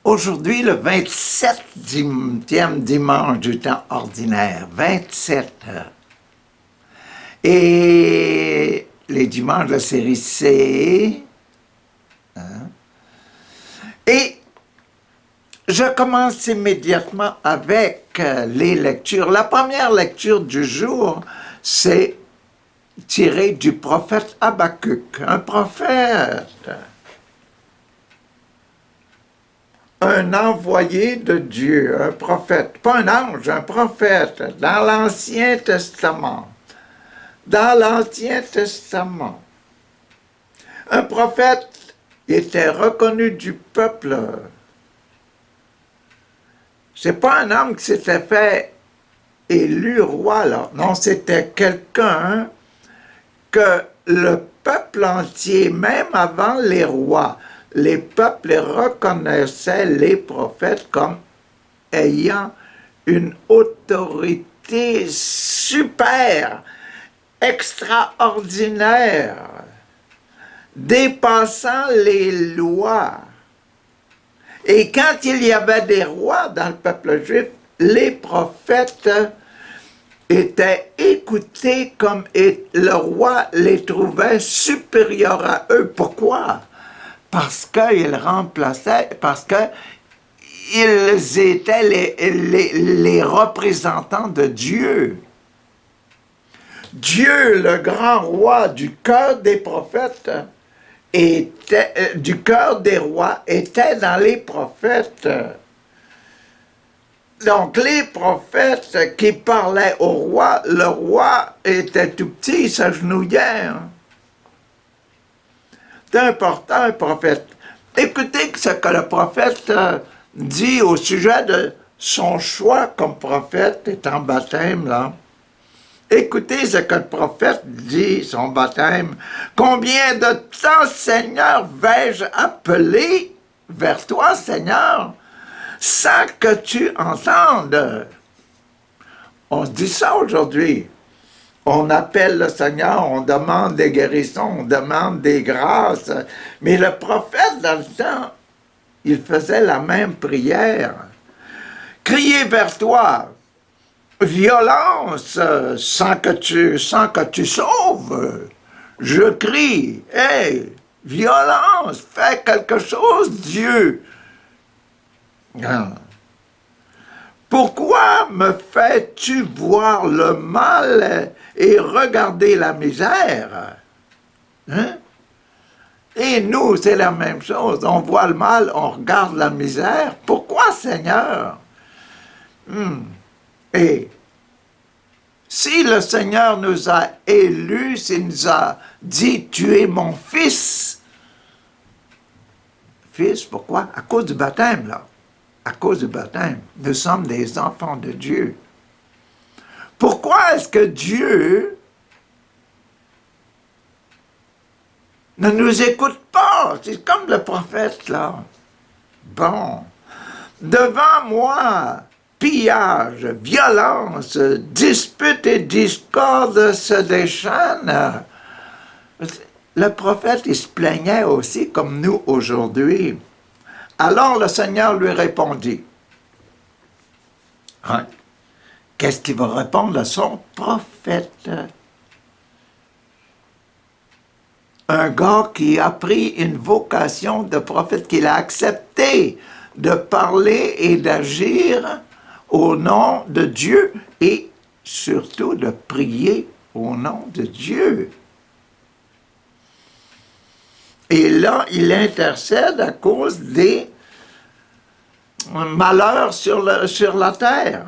Aujourd'hui, le 27e dimanche du temps ordinaire, 27. Et les dimanches de la série C. Et je commence immédiatement avec les lectures. La première lecture du jour, c'est tiré du prophète Habakkuk, un prophète, un envoyé de Dieu, un prophète, pas un ange, un prophète, dans l'Ancien Testament. Dans l'Ancien Testament, un prophète était reconnu du peuple. C'est pas un homme qui s'était fait élu roi, là. Non, c'était quelqu'un que le peuple entier, même avant les rois, les peuples reconnaissaient les prophètes comme ayant une autorité super, extraordinaire, dépassant les lois. Et quand il y avait des rois dans le peuple juif, les prophètes étaient écoutés comme le roi les trouvait supérieurs à eux. Pourquoi? Parce qu'ils remplaçaient, parce qu'ils étaient les représentants de Dieu. Dieu, le grand roi du cœur des prophètes, du cœur des rois, était dans les prophètes. Donc, les prophètes qui parlaient au roi, le roi était tout petit, il s'agenouillait. C'est important, un prophète. Écoutez ce que le prophète dit au sujet de son choix comme prophète, est en baptême, là. Écoutez ce que le prophète dit, son baptême. « Combien de temps, Seigneur, vais-je appeler vers toi, Seigneur, sans que tu entendes? » On se dit ça aujourd'hui. On appelle le Seigneur, on demande des guérisons, on demande des grâces. Mais le prophète, dans le temps, il faisait la même prière. « Crier vers toi, violence, sans que tu sauves. Je crie, hey, violence, fais quelque chose, Dieu. Pourquoi me fais-tu voir le mal et regarder la misère? Hein? Et nous, c'est la même chose. On voit le mal, on regarde la misère. Pourquoi, Seigneur? Et si le Seigneur nous a élus, s'il nous a dit « Tu es mon fils », fils, pourquoi? À cause du baptême, là. À cause du baptême. Nous sommes des enfants de Dieu. Pourquoi est-ce que Dieu ne nous écoute pas? C'est comme le prophète, là. Bon. Devant moi, pillage, violence, disputes et discordes se déchaînent. Le prophète, il se plaignait aussi comme nous aujourd'hui. Alors le Seigneur lui répondit. Hein? Qu'est-ce qu'il va répondre à son prophète? Un gars qui a pris une vocation de prophète, qu'il a accepté de parler et d'agir au nom de Dieu et surtout de prier au nom de Dieu. Et là, il intercède à cause des malheurs sur la terre.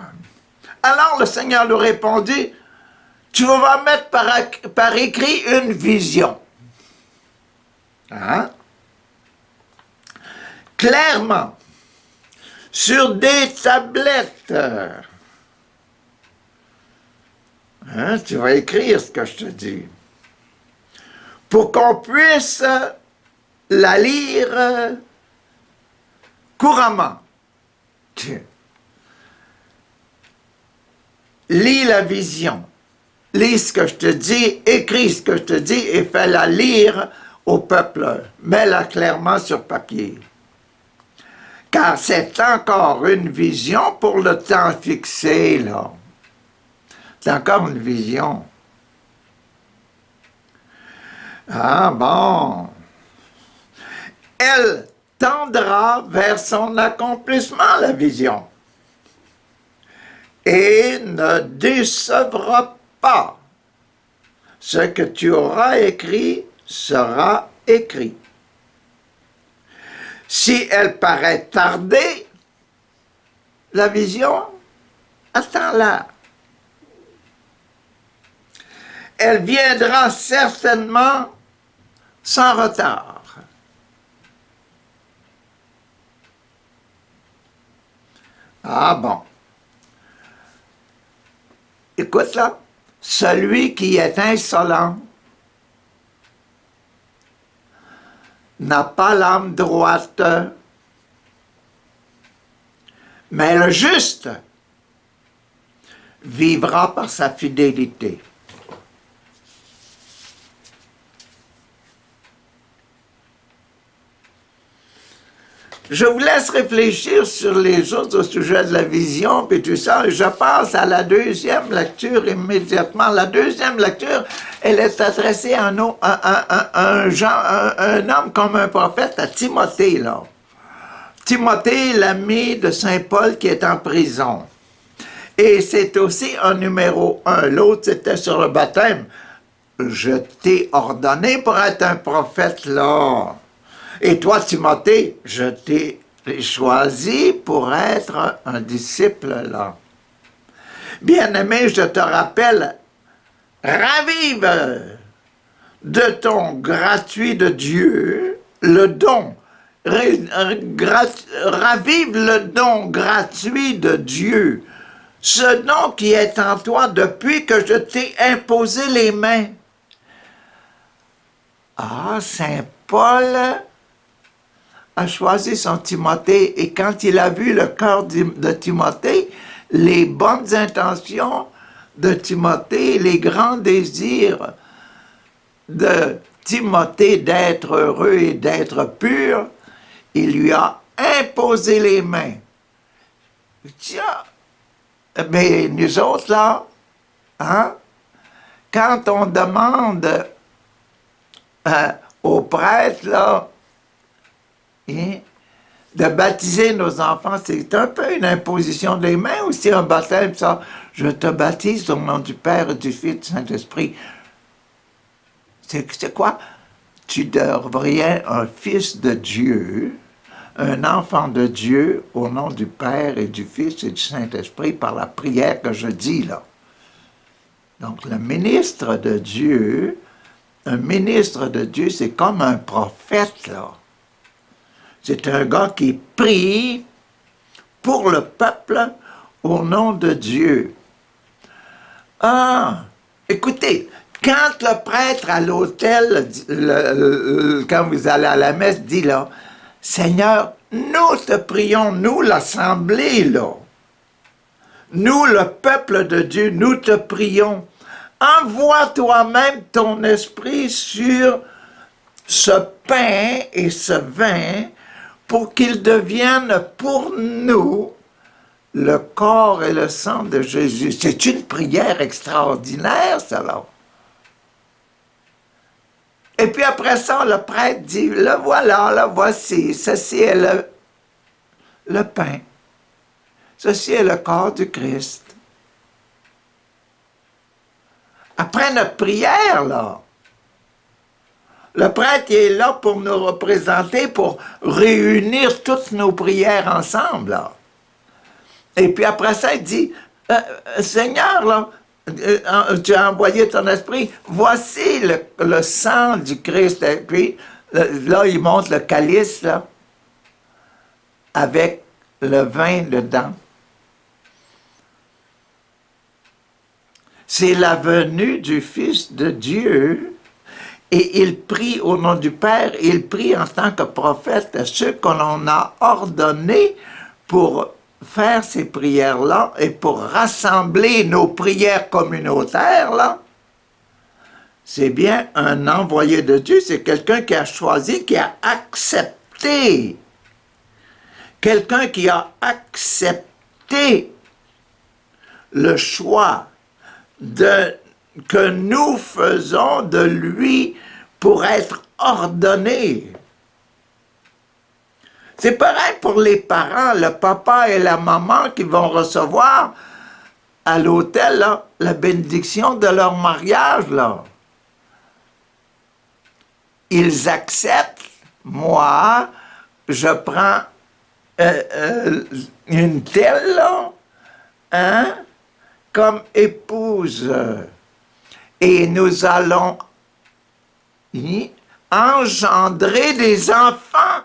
Alors le Seigneur lui répondit, « Tu vas mettre par écrit une vision. » Hein? Clairement, sur des tablettes. Hein? Tu vas écrire ce que je te dis. Pour qu'on puisse la lire couramment. Lis la vision. Lis ce que je te dis, écris ce que je te dis et fais-la lire au peuple. Mets-la clairement sur papier. car c'est encore une vision pour le temps fixé, là. C'est encore une vision. Ah bon. Elle tendra vers son accomplissement, la vision, et ne décevra pas. Ce que tu auras écrit sera écrit. Si elle paraît tarder, la vision, attends-la. Elle viendra certainement sans retard. Ah bon. Écoute là, celui qui est insolent n'a pas l'âme droite, mais le juste vivra par sa fidélité. Je vous laisse réfléchir sur les autres au sujet de la vision, puis tout ça, et je passe à la deuxième lecture immédiatement. La deuxième lecture, elle est adressée à un homme comme un prophète, à Timothée, là. Timothée, l'ami de Saint Paul qui est en prison. Et c'est aussi un numéro 1. L'autre, c'était sur le baptême. Je t'ai ordonné pour être un prophète, là. Et toi, Timothée, je t'ai choisi pour être un disciple, là. Bien-aimé, je te rappelle, ravive de ton gratuit de Dieu le don. Ravive le don gratuit de Dieu. Ce don qui est en toi depuis que je t'ai imposé les mains. Ah, Saint Paul a choisi son Timothée, et quand il a vu le cœur de Timothée, les bonnes intentions de Timothée, les grands désirs de Timothée d'être heureux et d'être pur, il lui a imposé les mains. Tiens, mais nous autres là, hein, quand on demande aux prêtres là, de baptiser nos enfants, c'est un peu une imposition des mains aussi, un baptême, ça. Je te baptise au nom du Père, du Fils, du Saint-Esprit. C'est quoi? Tu deviens un fils de Dieu, un enfant de Dieu, au nom du Père et du Fils et du Saint-Esprit, par la prière que je dis là. Donc, le ministre de Dieu, un ministre de Dieu, c'est comme un prophète, là. C'est un gars qui prie pour le peuple au nom de Dieu. Ah, écoutez, quand le prêtre à l'autel, quand vous allez à la messe, dit là, « Seigneur, nous te prions, nous l'assemblée, là. Nous, le peuple de Dieu, nous te prions. Envoie toi-même ton esprit sur ce pain et ce vin, pour qu'ils deviennent pour nous le corps et le sang de Jésus. » C'est une prière extraordinaire, ça, là. Et puis après ça, le prêtre dit, le voilà, le voici, ceci est le pain. Ceci est le corps du Christ. Après notre prière, là, le prêtre est là pour nous représenter, pour réunir toutes nos prières ensemble, là. Et puis après ça, il dit, Seigneur, là, tu as envoyé ton esprit, voici le sang du Christ. Et puis là, il montre le calice, là, avec le vin dedans. C'est la venue du Fils de Dieu. Et il prie au nom du Père, il prie en tant que prophète à ceux que l'on a ordonnés pour faire ces prières-là et pour rassembler nos prières communautaires, là. C'est bien un envoyé de Dieu, c'est quelqu'un qui a choisi, qui a accepté, quelqu'un qui a accepté le choix que nous faisons de lui pour être ordonné. C'est pareil pour les parents, le papa et la maman qui vont recevoir à l'autel la bénédiction de leur mariage. Là. Ils acceptent, moi, je prends une telle là, hein, comme épouse. Et nous allons engendrer des enfants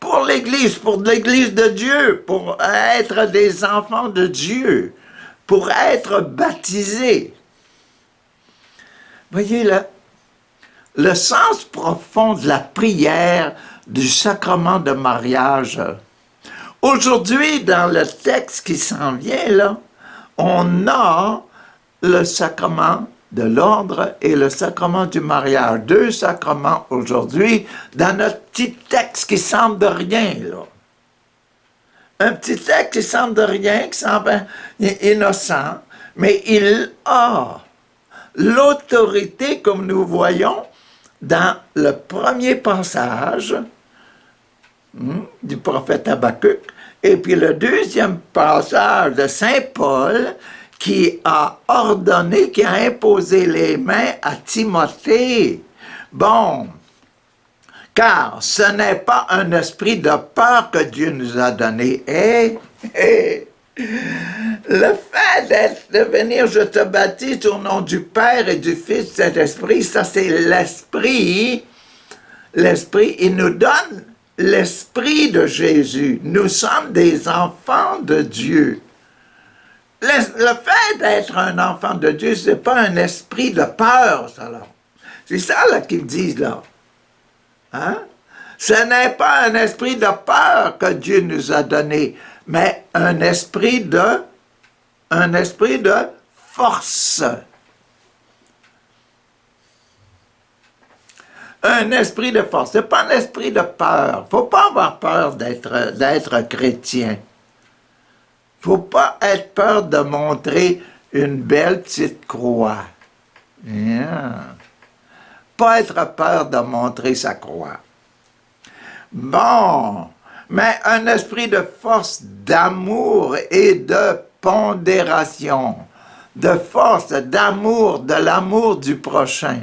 pour l'Église de Dieu, pour être des enfants de Dieu, pour être baptisés. Voyez là, le sens profond de la prière du sacrement de mariage. Aujourd'hui, dans le texte qui s'en vient, là, on a le sacrement de l'ordre et le sacrement du mariage. 2 sacrements aujourd'hui dans notre petit texte qui semble de rien, là. Un petit texte qui semble de rien, qui semble innocent, mais il a l'autorité, comme nous voyons, dans le premier passage du prophète Habakkuk, et puis le deuxième passage de Saint Paul, qui a ordonné, qui a imposé les mains à Timothée. Bon, car ce n'est pas un esprit de peur que Dieu nous a donné. Le fait de venir, je te baptise au nom du Père et du Fils et de Saint-Esprit, ça c'est l'Esprit. L'Esprit, il nous donne l'Esprit de Jésus. Nous sommes des enfants de Dieu. Le fait d'être un enfant de Dieu, ce n'est pas un esprit de peur, ça là. C'est ça là qu'ils disent là. Hein? Ce n'est pas un esprit de peur que Dieu nous a donné, mais un esprit de force. Un esprit de force. Ce n'est pas un esprit de peur. Il ne faut pas avoir peur d'être chrétien. Il ne faut pas être peur de montrer une belle petite croix. Pas être peur de montrer sa croix. Bon, mais un esprit de force, d'amour et de pondération. De force, d'amour, de l'amour du prochain.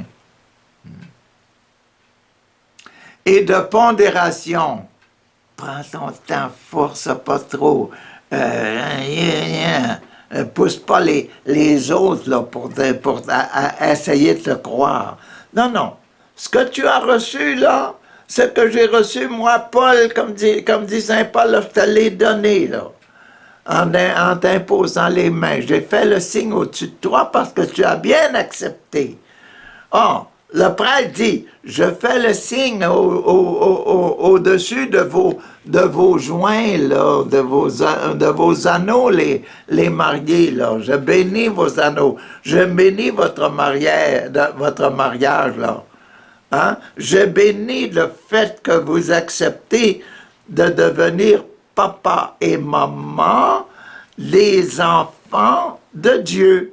Et de pondération. Prends ton temps, force pas trop. Pousse pas les autres là, pour essayer de te croire. Non, non. Ce que tu as reçu là, ce que j'ai reçu, moi, Paul, comme dit Saint Paul, là, je te l'ai donné, là, en t'imposant les mains. J'ai fait le signe au-dessus de toi parce que tu as bien accepté. Oh, le prêtre dit, je fais le signe au-dessus de vos joints, là, de vos anneaux, les mariés, là. Je bénis vos anneaux. Je bénis votre mariage, là. Hein? Je bénis le fait que vous acceptez de devenir papa et maman, les enfants de Dieu.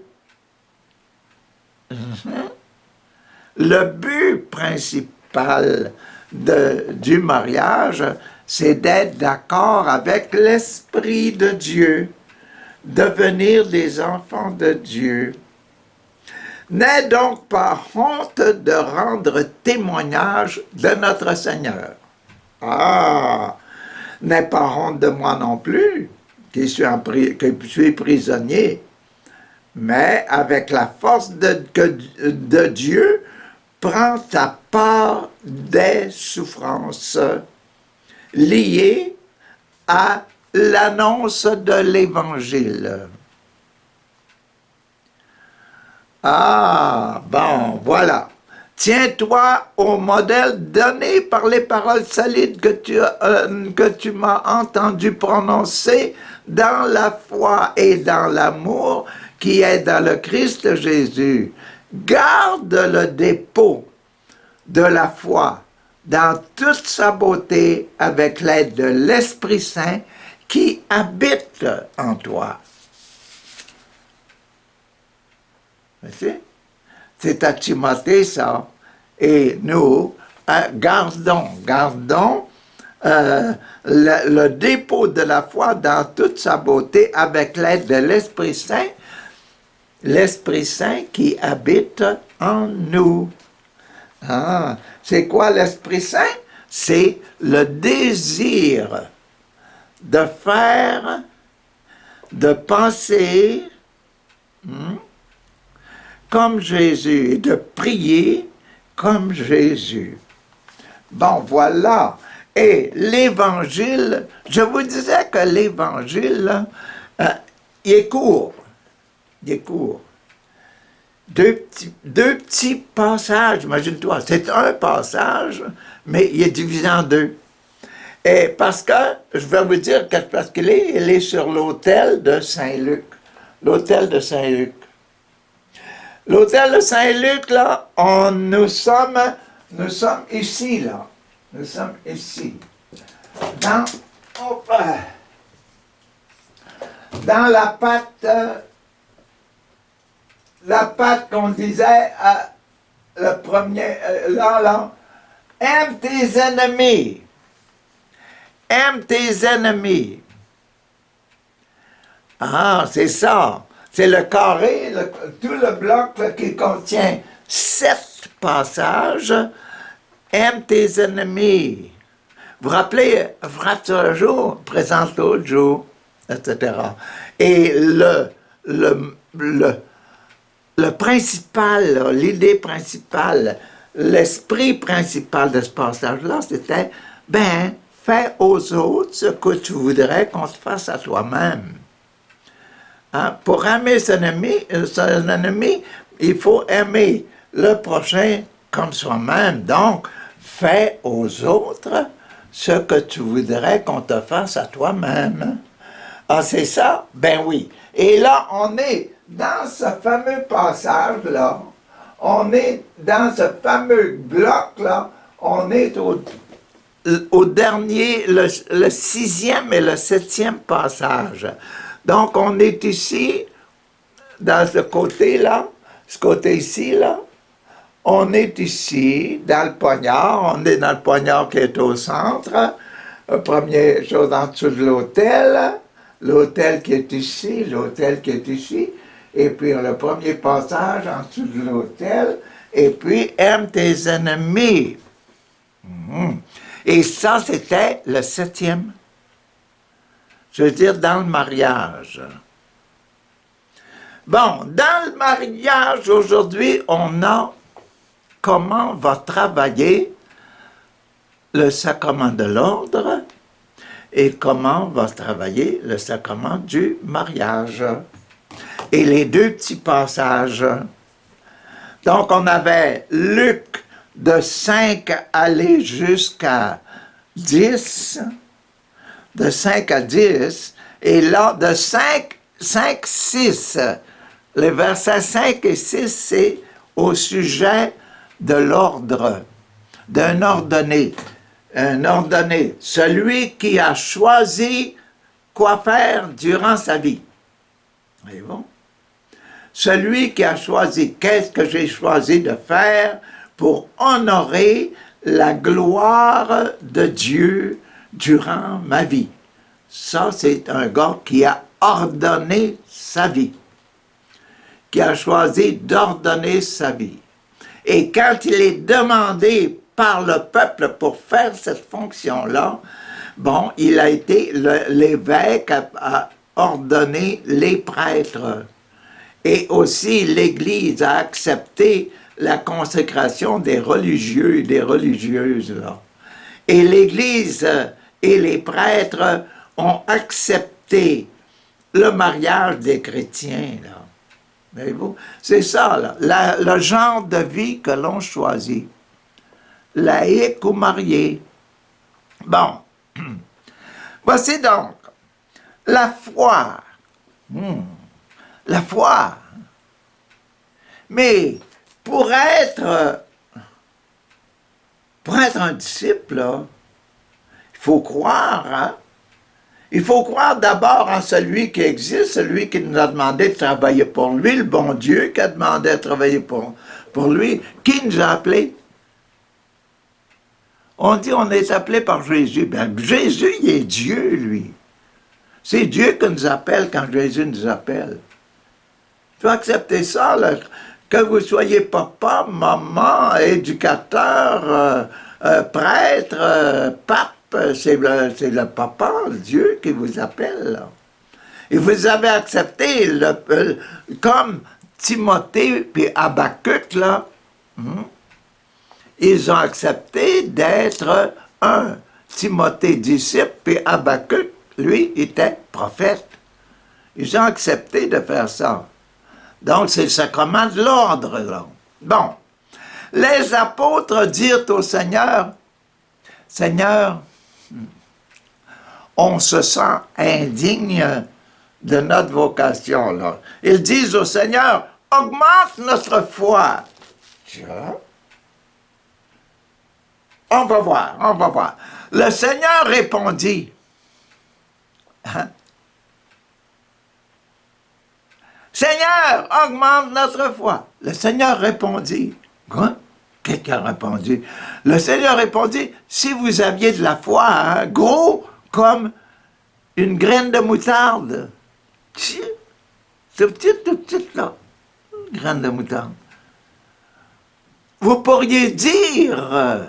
Le but principal du mariage, c'est d'être d'accord avec l'Esprit de Dieu, devenir des enfants de Dieu. N'aie donc pas honte de rendre témoignage de notre Seigneur. Ah, n'aie pas honte de moi non plus, que je suis prisonnier, mais avec la force de Dieu, prends ta part des souffrances liées à l'annonce de l'Évangile. Ah, bon, voilà. Tiens-toi au modèle donné par les paroles solides que tu m'as entendu prononcer dans la foi et dans l'amour qui est dans le Christ Jésus. Garde le dépôt de la foi dans toute sa beauté avec l'aide de l'Esprit Saint qui habite en toi. C'est à Timothée ça. Et nous, gardons le dépôt de la foi dans toute sa beauté avec l'aide de l'Esprit Saint qui habite en nous. Ah, c'est quoi l'Esprit Saint? C'est le désir de faire, de penser comme Jésus et de prier comme Jésus. Bon, voilà. Et l'Évangile, je vous disais que l'Évangile, il est court. Il est court. Deux petits passages, imagine-toi, c'est un passage, mais il est divisé en deux. Et parce que, je vais vous dire, parce qu'il est, il est sur l'autel de Saint-Luc. L'autel de Saint-Luc. L'autel de Saint-Luc, là, nous sommes ici, là. Nous sommes ici. Dans la pâte qu'on disait, le premier, là, aime tes ennemis. Aime tes ennemis. Ah, c'est ça. C'est le carré, tout le bloc là, qui contient 7 passages. Aime tes ennemis. Vous rappelez, frappe sur le jour, présente l'autre jour, etc. Et le principal, l'idée principale, l'esprit principal de ce passage-là, c'était, fais aux autres ce que tu voudrais qu'on se fasse à toi-même. Hein? Pour aimer son ennemi, il faut aimer le prochain comme soi-même. Donc, fais aux autres ce que tu voudrais qu'on te fasse à toi-même. Ah, c'est ça? Ben oui. Et là, on est dans ce fameux passage-là, on est dans ce fameux bloc-là, on est au dernier, le 6e et le 7e passage. Donc, on est ici, dans ce côté-là, ce côté ici, là. On est ici, dans le poignard. On est dans le poignard qui est au centre. Première chose en dessous de l'autel. L'autel qui est ici, l'autel qui est ici. Et puis, le premier passage en dessous de l'autel. Et puis, aime tes ennemis. Et ça, c'était le 7e. Je veux dire, dans le mariage. Bon, dans le mariage, aujourd'hui, on a comment va travailler le sacrement de l'ordre et comment va travailler le sacrement du mariage. Et les deux petits passages. Donc, on avait Luc de 5 aller jusqu'à 10, de 5 à 10, et là, de 5, 6, les versets 5 et 6, c'est au sujet de l'ordre, d'un ordonné. Un ordonné, celui qui a choisi quoi faire durant sa vie. Voyez-vous? Celui qui a choisi, qu'est-ce que j'ai choisi de faire pour honorer la gloire de Dieu durant ma vie. Ça, c'est un gars qui a ordonné sa vie, qui a choisi d'ordonner sa vie. Et quand il est demandé par le peuple pour faire cette fonction-là, bon, il a été, l'évêque a ordonné les prêtres. Et aussi, l'Église a accepté la consécration des religieux et des religieuses, là. Et l'Église et les prêtres ont accepté le mariage des chrétiens, là. Voyez-vous? C'est ça, là, le genre de vie que l'on choisit. Laïque ou marié. Bon. Voici donc la foi. La foi. Mais pour être Pour être un disciple, là, il faut croire, hein? Il faut croire d'abord en celui qui existe, celui qui nous a demandé de travailler pour lui, le bon Dieu qui a demandé de travailler pour lui, qui nous a appelés. On dit on est appelé par Jésus. Bien, Jésus, il est Dieu, lui. C'est Dieu qui nous appelle quand Jésus nous appelle. Il faut accepter ça, là. Que vous soyez papa, maman, éducateur, prêtre, pape, c'est le papa, Dieu qui vous appelle, là. Et vous avez accepté, comme Timothée et Habakkuk, là, ils ont accepté d'être un Timothée disciple, et Habakkuk, lui, était prophète. Ils ont accepté de faire ça. Donc, c'est le sacrement de l'ordre, là. Bon. Les apôtres dirent au Seigneur, « Seigneur, on se sent indigne de notre vocation, là. » Ils disent au Seigneur, « Augmente notre foi. » On va voir, on va voir. Le Seigneur répondit, hein? Seigneur, augmente notre foi. Le Seigneur répondit. Quoi? Quelqu'un a répondu. Le Seigneur répondit, si vous aviez de la foi, hein, gros comme une graine de moutarde. C'est petit, là. Une graine de moutarde. Vous pourriez dire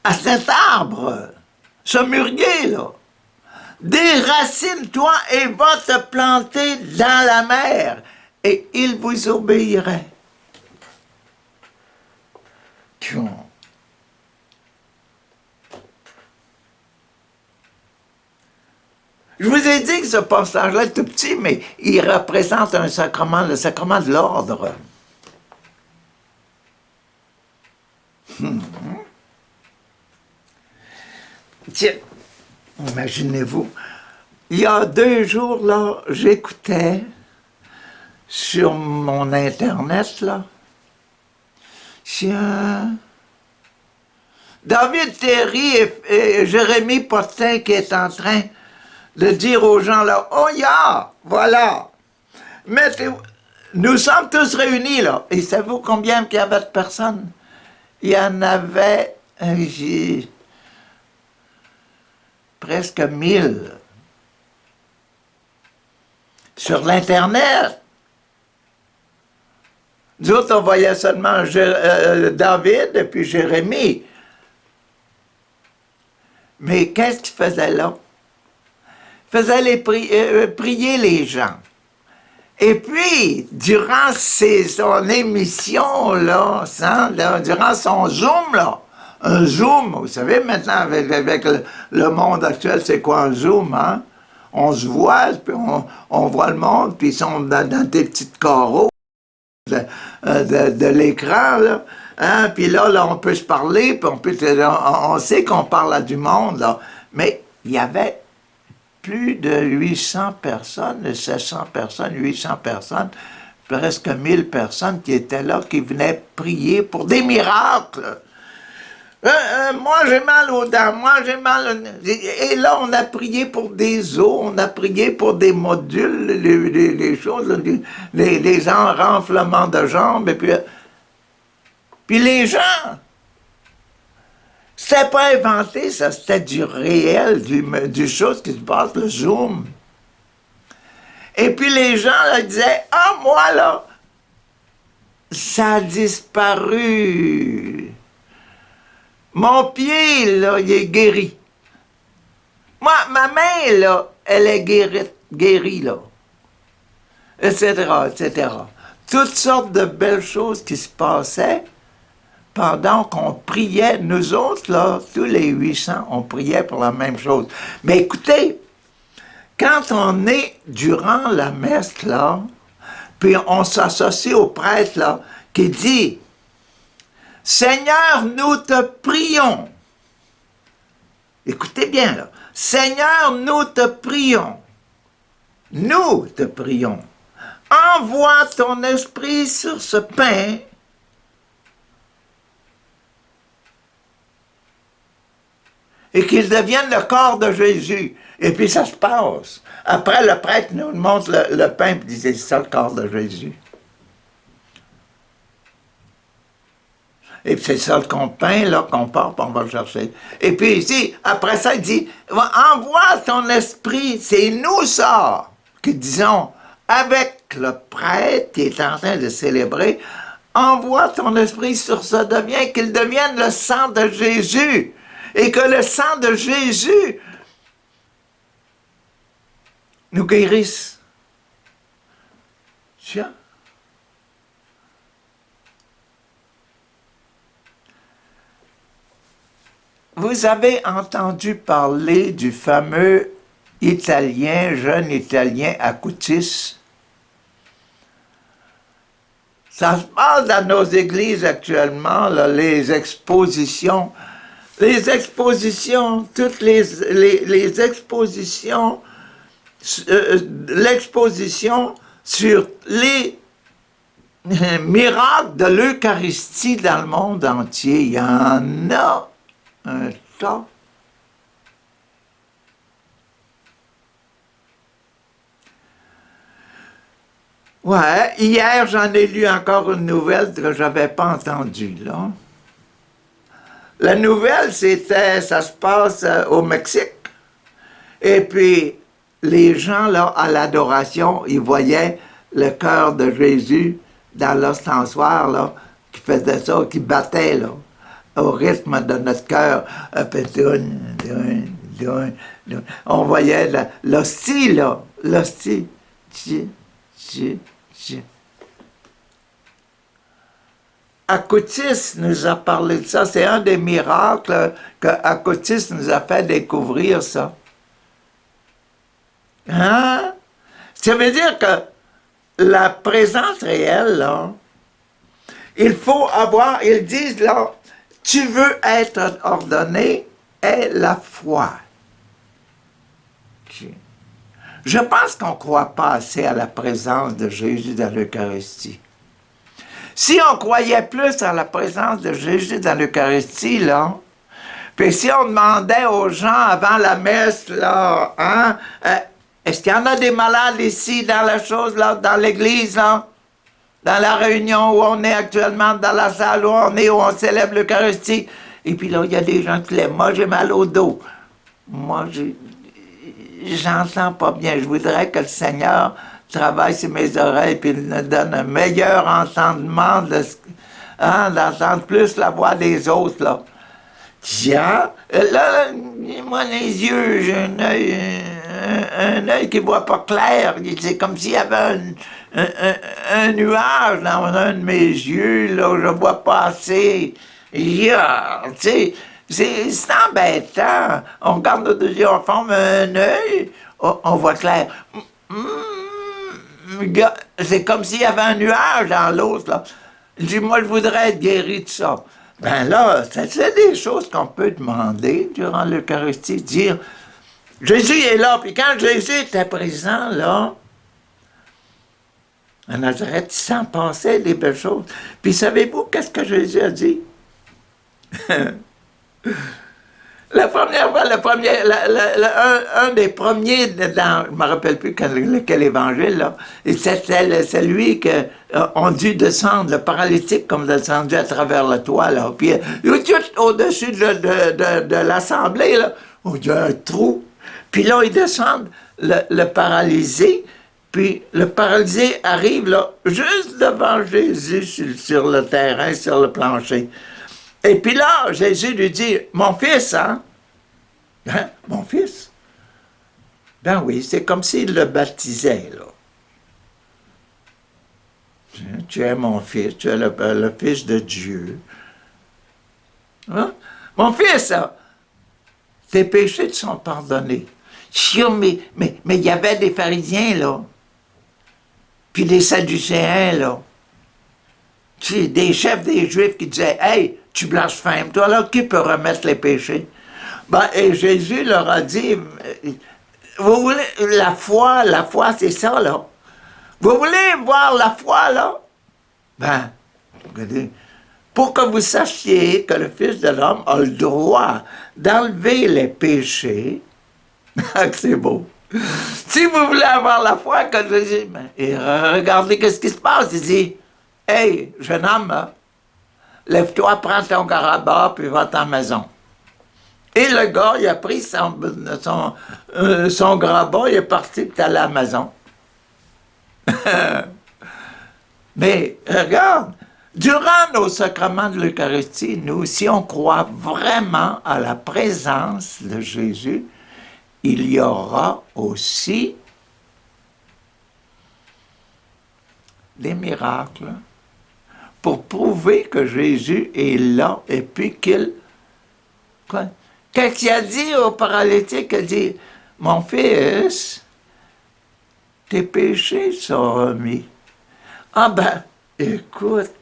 à cet arbre, ce mûrier, là, déracine-toi et va te planter dans la mer, et il vous obéirait. Je vous ai dit que ce passage-là est tout petit, mais il représente un sacrement, le sacrement de l'ordre. Tiens, imaginez-vous, il y a 2 jours, là, j'écoutais sur mon Internet, là, David Terry et Jérémie Potin qui est en train de dire aux gens, là, « Oh, voilà, nous sommes tous réunis, là. » Et savez-vous combien il y avait de personnes? Il y en avait... presque 1000 sur l'Internet. Nous autres, on voyait seulement David et puis Jérémie. Mais qu'est-ce qu'il faisait là? Il faisait prier les gens. Et puis, durant son émission, là, durant son Zoom, là, un Zoom, vous savez, maintenant, avec le monde actuel, c'est quoi un Zoom, hein? On se voit, puis on voit le monde, puis ils sont dans des petits carreaux de l'écran, là. Hein? Puis là, on peut se parler, puis on sait qu'on parle à du monde, là. Mais il y avait plus de 800 personnes, 700 personnes, 800 personnes, presque 1000 personnes qui étaient là, qui venaient prier pour des miracles. Moi j'ai mal aux dents, moi j'ai mal... Et là on a prié pour des os, on a prié pour des modules, les choses, les renflements de jambes, et puis les gens, c'était pas inventé, ça, c'était du réel, du chose qui se passe, le Zoom. Et puis les gens là, disaient, « Ah, moi là, ça a disparu. Mon pied, là, il est guéri. Moi, ma main, là, elle est guérie, là. » Etc., etc. Toutes sortes de belles choses qui se passaient pendant qu'on priait. Nous autres, là, tous les 800, on priait pour la même chose. Mais écoutez, quand on est durant la messe, là, puis on s'associe au prêtre, là, qui dit, « Seigneur, nous te prions. » Écoutez bien, là. « Seigneur, nous te prions. Nous te prions. Envoie ton esprit sur ce pain. » et qu'ils deviennent le corps de Jésus. Et puis ça se passe. Après, le prêtre nous montre le pain et dit, c'est ça le corps de Jésus. Et puis c'est ça le pain là qu'on part, on va le chercher. Et puis ici, après ça, il dit, envoie ton esprit, c'est nous ça, que disons, avec le prêtre qui est en train de célébrer, envoie ton esprit sur ça, qu'il devienne le sang de Jésus. Et que le sang de Jésus nous guérisse. Tiens. Vous avez entendu parler du fameux jeune Italien Acutis? Ça se passe dans nos églises actuellement, là, les expositions, toutes les expositions, l'exposition sur les miracles de l'Eucharistie dans le monde entier. Il y en a un tas. Ouais, hier, j'en ai lu encore une nouvelle que je n'avais pas entendue, là. La nouvelle, ça se passe au Mexique. Et puis, les gens, là, à l'adoration, ils voyaient le cœur de Jésus dans l'ostensoir, là, qui faisait ça, qui battait, là, au rythme de notre cœur. On voyait l'hostie, là, l'hostie. Acutis nous a parlé de ça. C'est un des miracles que Acutis nous a fait découvrir ça. Hein? Ça veut dire que la présence réelle, là, il faut avoir, ils disent là, tu veux être ordonné, aie la foi. Je pense qu'on ne croit pas assez à la présence de Jésus dans l'Eucharistie. Si on croyait plus à la présence de Jésus dans l'Eucharistie, là, puis si on demandait aux gens avant la messe, là, hein, est-ce qu'il y en a des malades ici dans la chose, là, dans l'église, là, dans la réunion où on est actuellement, dans la salle où on célèbre l'Eucharistie, et puis là, il y a des gens qui lèvent, moi j'ai mal au dos, moi j'entends pas bien. Je voudrais que le Seigneur travaille sur mes oreilles et me donne un meilleur entendement, d'entendre plus la voix des autres, là. Tiens, là, moi, les yeux, j'ai un œil qui voit pas clair. C'est comme s'il y avait un nuage dans un de mes yeux, là, je vois pas assez. Yeah, tu sais, c'est embêtant. On regarde nos yeux, on forme un œil, on voit clair. C'est comme s'il y avait un nuage dans l'autre, là. Je dis, moi, je voudrais être guéri de ça. Ben là, c'est des choses qu'on peut demander durant l'Eucharistie, dire, Jésus est là, puis quand Jésus était présent, là, à Nazareth, il s'en passait des belles choses. Puis savez-vous qu'est-ce que Jésus a dit? La première fois, un des premiers, dans, je ne me rappelle plus quel évangile, là, c'était celui qu'on dû descendre, le paralytique comme descendu à travers le toit, là, puis tout au-dessus de l'assemblée, là, il y a un trou, puis là, ils descendent le paralysé, puis le paralysé arrive, là, juste devant Jésus sur le terrain, sur le plancher. Et puis là, Jésus lui dit, mon fils, hein? Hein? Mon fils? Ben oui, c'est comme s'il le baptisait, là. Tu es mon fils, tu es le fils de Dieu. Hein? Mon fils, hein? Tes péchés te sont pardonnés. Mais il y avait des pharisiens, là. Puis des sadducéens, là. Des chefs des Juifs qui disaient, hey, tu blasphèmes, toi, là, qui peut remettre les péchés? Ben, et Jésus leur a dit, vous voulez, la foi, c'est ça, là. Vous voulez voir la foi, là? Ben, regardez, pour que vous sachiez que le Fils de l'homme a le droit d'enlever les péchés. C'est beau. Si vous voulez avoir la foi que Jésus, et regardez qu'est-ce qui se passe. Il dit, hey, jeune homme, lève-toi, prends ton garabas, puis va à ta maison. Et le gars, il a pris son grabat, il est parti, puis à la maison. Mais regarde, durant nos sacrements de l'Eucharistie, nous, si on croit vraiment à la présence de Jésus, il y aura aussi des miracles pour prouver que Jésus est là et puis qu'il... Quoi? Quand il a dit au paralytique, il a dit, « Mon fils, tes péchés sont remis. » Ah ben, écoute,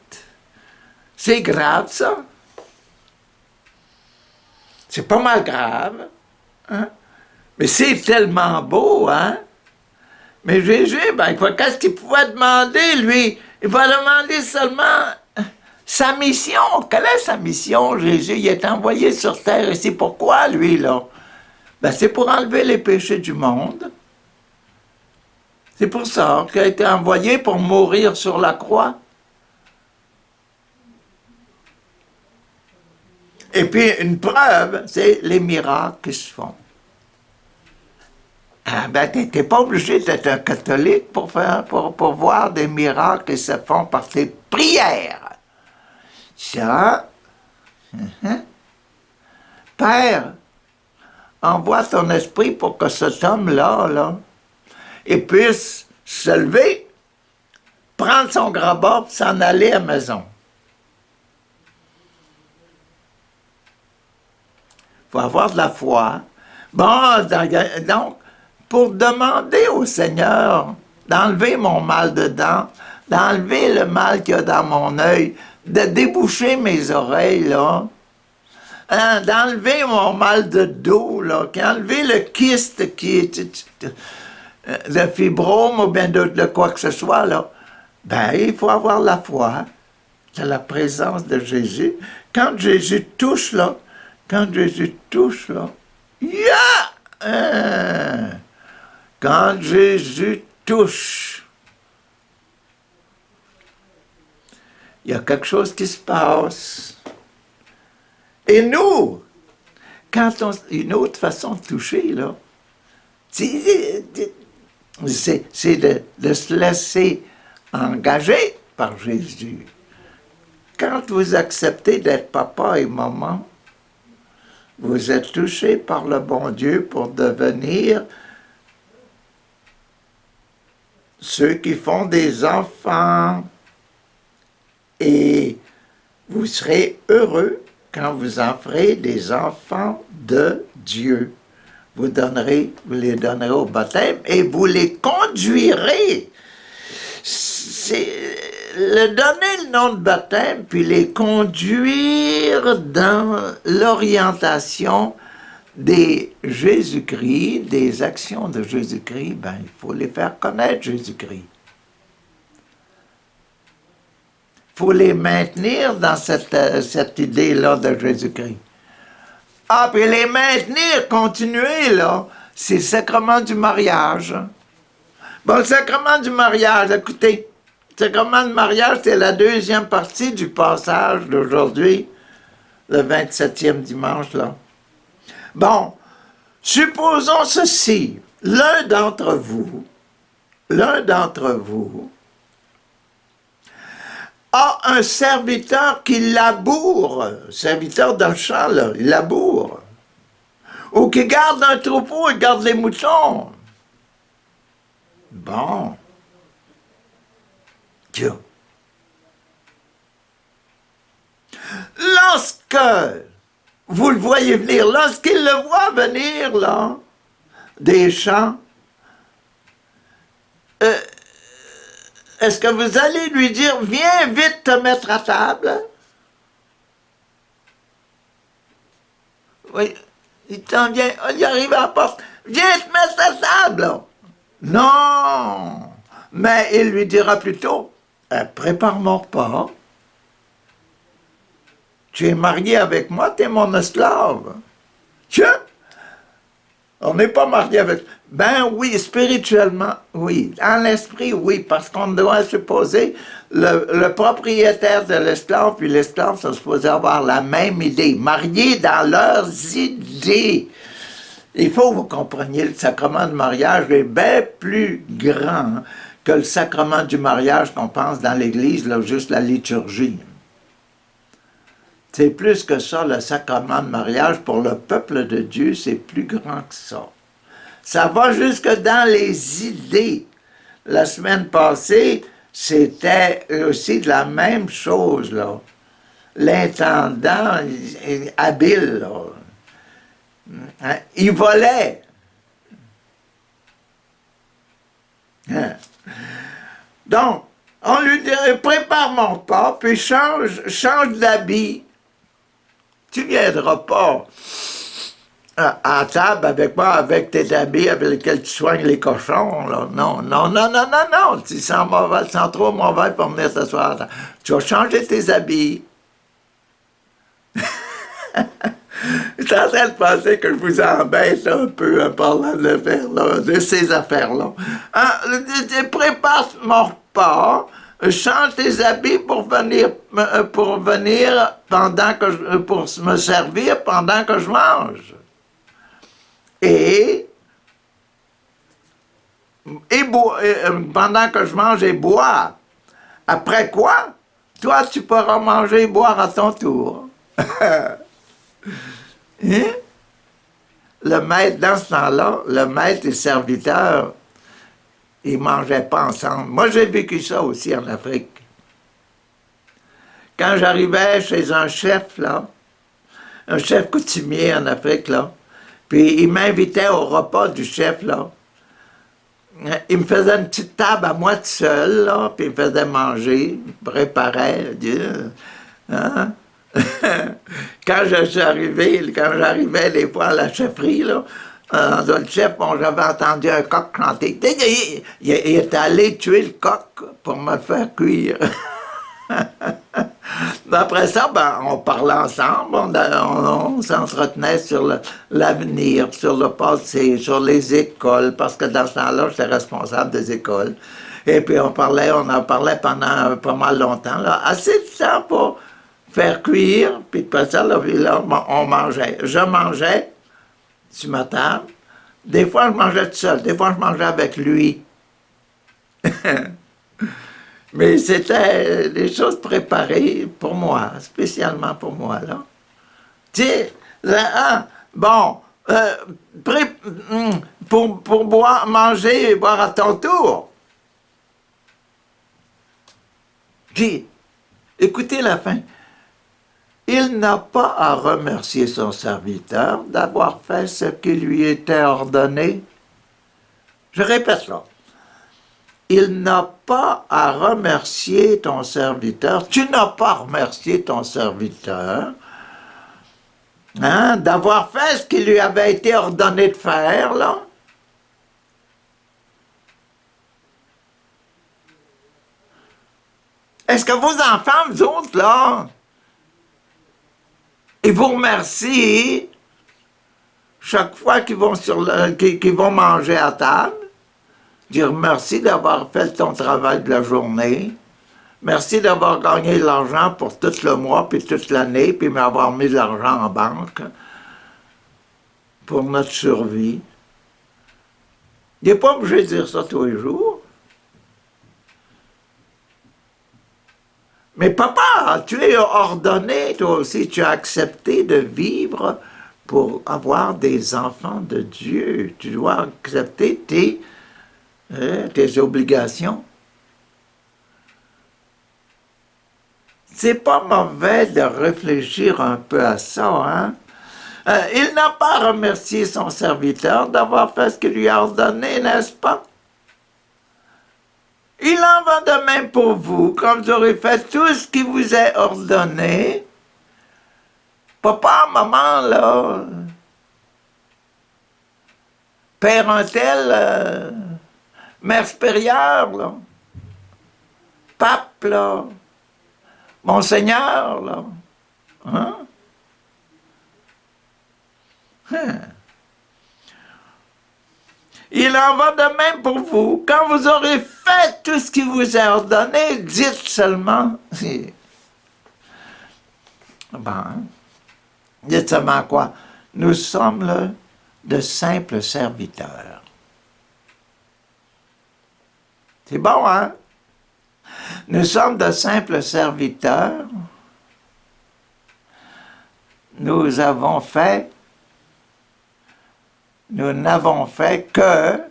c'est grave ça. C'est pas mal grave, hein? Mais c'est tellement beau, hein? Mais Jésus, ben, qu'est-ce qu'il pouvait demander, lui? Il va demander seulement sa mission. Quelle est sa mission, Jésus? Il est envoyé sur terre, et c'est pourquoi, lui, là? Ben, c'est pour enlever les péchés du monde. C'est pour ça qu'il a été envoyé pour mourir sur la croix. Et puis, une preuve, c'est les miracles qui se font. Ah ben, t'es pas obligé d'être un catholique pour voir des miracles qui se font par tes prières. Ça, Père, envoie ton esprit pour que cet homme-là, là, il puisse se lever, prendre son grabat, s'en aller à la maison. Il faut avoir de la foi. Bon, donc, pour demander au Seigneur d'enlever mon mal de dents, d'enlever le mal qu'il y a dans mon œil, de déboucher mes oreilles, là, hein, d'enlever mon mal de dos, là, d'enlever le kyste qui est le fibrome ou bien de quoi que ce soit, là, ben, il faut avoir la foi de la présence de Jésus. Quand Jésus touche, là, yeah! Quand Jésus touche, il y a quelque chose qui se passe. Et nous, quand une autre façon de toucher, là, c'est de se laisser engager par Jésus. Quand vous acceptez d'être papa et maman, vous êtes touché par le bon Dieu pour devenir ceux qui font des enfants. Et vous serez heureux quand vous en ferez des enfants de Dieu. Vous les donnerez au baptême et vous les conduirez. C'est donner le nom de baptême, puis les conduire dans l'orientation des Jésus-Christ, des actions de Jésus-Christ, ben, il faut les faire connaître, Jésus-Christ. Il faut les maintenir dans cette idée-là de Jésus-Christ. Ah, puis les maintenir, continuer, là, c'est le sacrement du mariage. Bon, le sacrement du mariage, écoutez, le sacrement du mariage, c'est la deuxième partie du passage d'aujourd'hui, le 27e dimanche, là. Bon, supposons ceci, l'un d'entre vous, a un serviteur qui laboure, serviteur dans le champ, là, il laboure, ou qui garde un troupeau, il garde les moutons. Bon. Tiens. Lorsque vous le voyez venir, lorsqu'il le voit venir, là, des champs, est-ce que vous allez lui dire, viens vite te mettre à table? Oui, il t'en vient, il arrive à la porte, viens te mettre à table, là. Non, mais il lui dira plutôt, prépare mon repas, Tu es marié avec moi, tu es mon esclave. Tiens, on n'est pas marié avec... Ben oui, spirituellement, oui. En l'esprit, oui, parce qu'on doit supposer le propriétaire de l'esclave puis l'esclave sont supposés avoir la même idée, mariés dans leurs idées. Il faut que vous compreniez, le sacrement du mariage est bien plus grand que le sacrement du mariage qu'on pense dans l'Église, là, juste la liturgie. C'est plus que ça, le sacrement de mariage, pour le peuple de Dieu, c'est plus grand que ça. Ça va jusque dans les idées. La semaine passée, c'était aussi de la même chose, là. L'intendant habile, là. Il volait. Donc, on lui dirait, prépare mon repas, puis change d'habit. Tu ne viendras pas à table avec moi, avec tes habits avec lesquels tu soignes les cochons. Là. Non, non, non, non, non, non. Tu sens mauvais, tu sens trop mauvais pour venir s'asseoir. Tu vas changer tes habits. Je suis en train de penser que je vous embête un peu en parlant de ces affaires-là. Prépare mon repas, change tes habits pour venir pendant que pour me servir pendant que je mange. Et pendant que je mange et bois. Après quoi, toi, tu pourras manger et boire à ton tour. Hein? Le maître, dans ce temps-là, le maître et le serviteur, ils ne mangeaient pas ensemble. Moi, j'ai vécu ça aussi en Afrique. Quand j'arrivais chez un chef, là, un chef coutumier en Afrique, là, puis il m'invitait au repas du chef, là. Il me faisait une petite table à moi tout seul, là, puis il me faisait manger, il me préparait, hein? Quand j'arrivais des fois à la chefferie, là, le chef, bon, j'avais entendu un coq chanter. Il est allé tuer le coq pour me faire cuire. Après ça, ben, on parlait ensemble, on s'entretenait sur l'avenir, sur le passé, sur les écoles, parce que dans ce temps-là, j'étais responsable des écoles. Et puis on en parlait pendant pas mal longtemps, là, assez de temps pour faire cuire, puis après ça, là, on mangeait. Je mangeais sur ma table. Des fois, je mangeais tout seul, des fois, je mangeais avec lui. Mais c'était des choses préparées pour moi, spécialement pour moi, là. Tu sais, bon, pour boire, manger et boire à ton tour. Puis, écoutez la fin. Il n'a pas à remercier son serviteur d'avoir fait ce qui lui était ordonné. Je répète là. Il n'a pas à remercier ton serviteur. Tu n'as pas remercié ton serviteur d'avoir fait ce qui lui avait été ordonné de faire, là. Est-ce que vos enfants, vous autres, là, ils vous remercient chaque fois qu'ils vont manger à table? Dire merci d'avoir fait ton travail de la journée. Merci d'avoir gagné de l'argent pour tout le mois, puis toute l'année, puis m'avoir mis de l'argent en banque pour notre survie. Il n'est pas obligé de dire ça tous les jours. Mais papa, tu es ordonné, toi aussi, tu as accepté de vivre pour avoir des enfants de Dieu. Tu dois accepter tes obligations. C'est pas mauvais de réfléchir un peu à ça, hein? Il n'a pas remercié son serviteur d'avoir fait ce qu'il lui a ordonné, n'est-ce pas? Il en va de même pour vous, quand vous aurez fait tout ce qui vous est ordonné. Papa, maman, là, père un tel, mère supérieure, là, pape, là, monseigneur, là, Hein? Hein? Il en va de même pour vous. Quand vous aurez fait tout ce qui vous est ordonné, dites seulement. Bon, hein? Dites seulement quoi? Nous sommes là de simples serviteurs. C'est bon, hein? Nous sommes de simples serviteurs. Nous n'avons fait que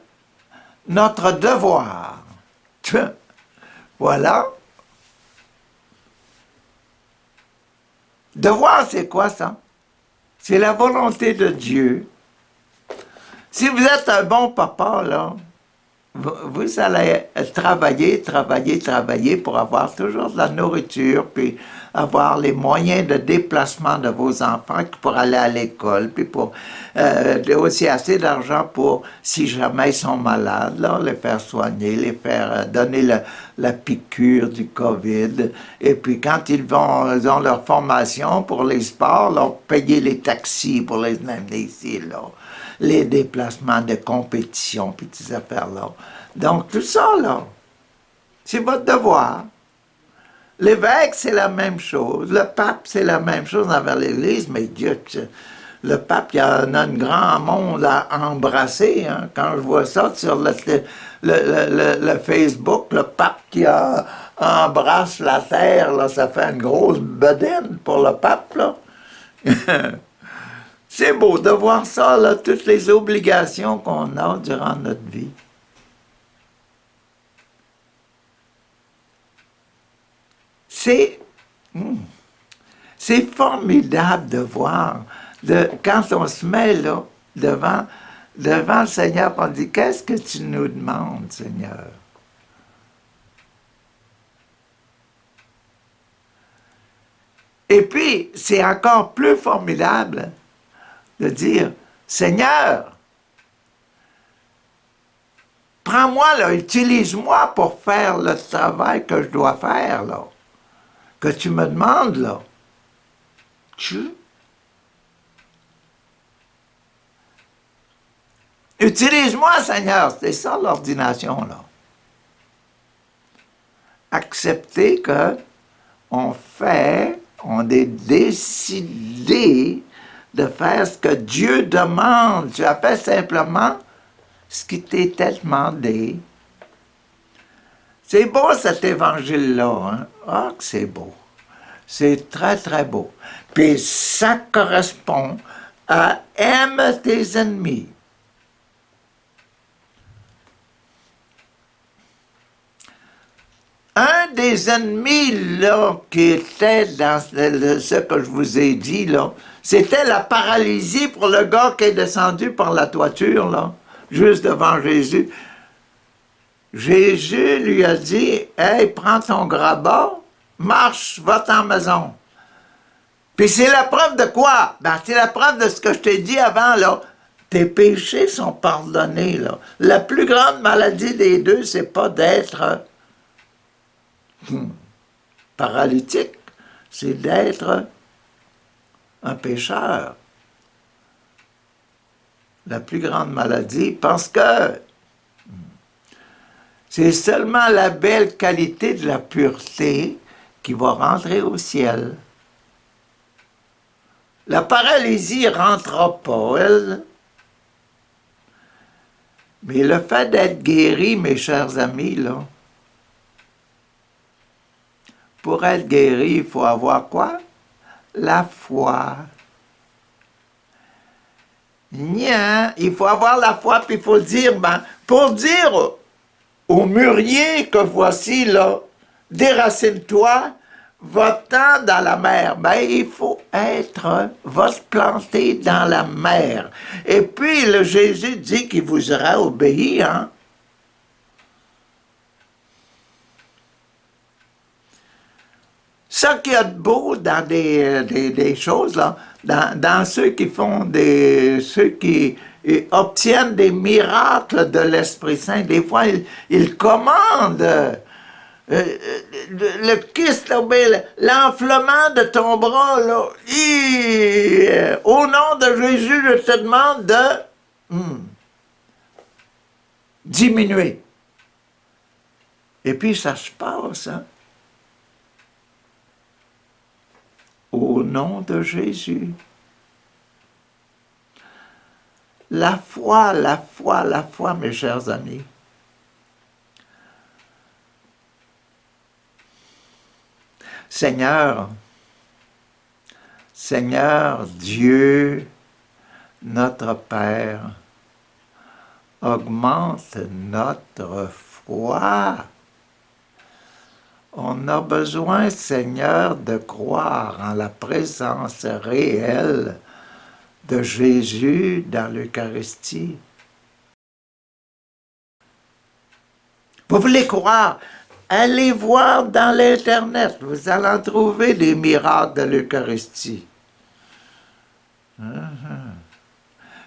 notre devoir. Voilà. Devoir, c'est quoi ça? C'est la volonté de Dieu. Si vous êtes un bon papa, là, vous allez travailler pour avoir toujours de la nourriture, puis avoir les moyens de déplacement de vos enfants pour aller à l'école, puis pour aussi assez d'argent pour, si jamais ils sont malades, là, les faire soigner, les faire donner la piqûre du COVID, et puis quand ils ont leur formation pour les sports, leur payer les taxis pour les amener ici, là. Les déplacements de compétition, puis ces affaires-là. Donc, tout ça, là, c'est votre devoir. L'évêque, c'est la même chose. Le pape, c'est la même chose envers l'Église, mais Dieu, le pape, il y en a un grand monde à embrasser. Hein. Quand je vois ça sur le Facebook, le pape qui embrasse la terre, là, ça fait une grosse bedaine pour le pape, là. C'est beau de voir ça, là, toutes les obligations qu'on a durant notre vie. C'est formidable de voir, quand on se met là, devant le Seigneur, on dit, qu'est-ce que tu nous demandes, Seigneur? Et puis, c'est encore plus formidable de dire, Seigneur, prends-moi, là, utilise-moi pour faire le travail que je dois faire, là, que tu me demandes, là. Utilise-moi, Seigneur, c'est ça l'ordination, là. Accepter que on est décidé de faire ce que Dieu demande. Tu as fait simplement ce qui t'était demandé. C'est beau cet évangile-là, hein? Ah, que c'est beau. C'est très, très beau. Puis ça correspond à « aime tes ennemis ». Un des ennemis, là, qui était dans ce que je vous ai dit, là, c'était la paralysie pour le gars qui est descendu par la toiture, là, juste devant Jésus. Jésus lui a dit, « Hey, prends ton grabat, marche, va-t'en maison. » Puis c'est la preuve de quoi? Ben, c'est la preuve de ce que je t'ai dit avant, là. Tes péchés sont pardonnés, là. La plus grande maladie des deux, c'est pas d'être paralytique, c'est d'être un pécheur. La plus grande maladie, parce que c'est seulement la belle qualité de la pureté qui va rentrer au ciel. La paralysie ne rentrera pas, elle. Mais le fait d'être guéri, mes chers amis, là, pour être guéri, il faut avoir quoi? La foi. Il faut avoir la foi, puis il faut dire, pour dire au mûrier que voici, là, déracine-toi, va-t'en dans la mer. Il faut va se planter dans la mer. Et puis, le Jésus dit qu'il vous aura obéi, hein? Ce qu'il y a de beau dans des choses, là, dans ceux qui font ceux qui obtiennent des miracles de l'Esprit Saint, des fois, ils commandent le kyste, là, ben, l'enflement de ton bras, là, au nom de Jésus, je te demande de diminuer. Et puis ça se passe, hein? Au nom de Jésus. La foi, la foi, la foi, mes chers amis. Seigneur, Seigneur Dieu, notre Père, augmente notre foi. On a besoin, Seigneur, de croire en la présence réelle de Jésus dans l'Eucharistie. Vous voulez croire? Allez voir dans l'Internet, vous allez en trouver des miracles de l'Eucharistie.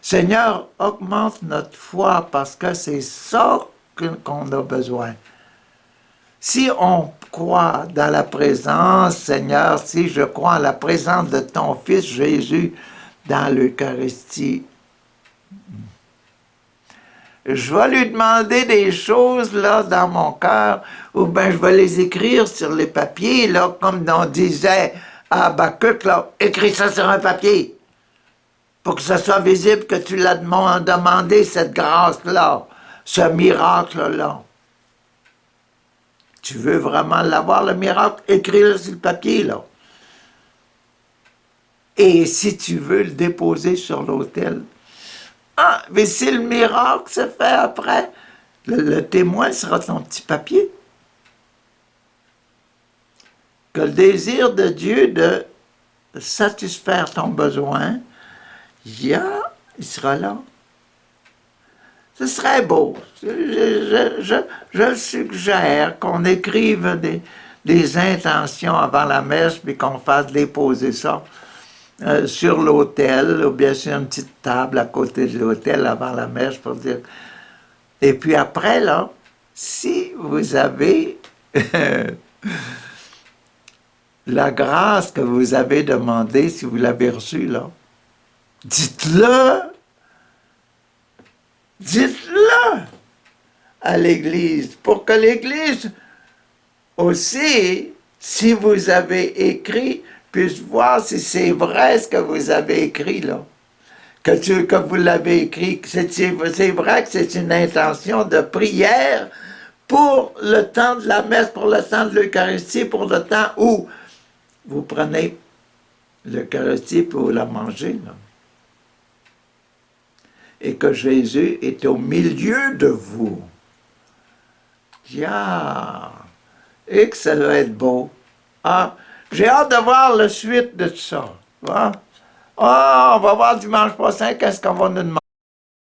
Seigneur, augmente notre foi parce que c'est ça qu'on a besoin. Si on croit dans la présence, Seigneur, si je crois en la présence de ton Fils Jésus dans l'Eucharistie, je vais lui demander des choses là dans mon cœur, ou bien je vais les écrire sur les papiers, là, comme on disait à Habakkuk, là, écris ça sur un papier, pour que ce soit visible que tu l'as demandé, cette grâce-là, ce miracle-là. Tu veux vraiment l'avoir, le miracle? Écris-le sur le papier, là. Et si tu veux le déposer sur l'autel, ah, mais si le miracle se fait après, le témoin sera ton petit papier. Que le désir de Dieu de satisfaire ton besoin, il sera là. Ce serait beau. Je suggère qu'on écrive des intentions avant la messe, puis qu'on fasse déposer ça sur l'autel, ou bien sur une petite table à côté de l'autel avant la messe pour dire. Et puis après, là, si vous avez la grâce que vous avez demandée, si vous l'avez reçue, là, dites-le! Dites-le à l'Église, pour que l'Église aussi, si vous avez écrit, puisse voir si c'est vrai ce que vous avez écrit, là. Que vous l'avez écrit, c'est vrai que c'est une intention de prière pour le temps de la messe, pour le temps de l'Eucharistie, pour le temps où vous prenez l'Eucharistie pour la manger, là. Et que Jésus est au milieu de vous. Et que ça va être beau. Ah, j'ai hâte de voir la suite de tout ça. Ah, on va voir dimanche prochain qu'est-ce qu'on va nous demander.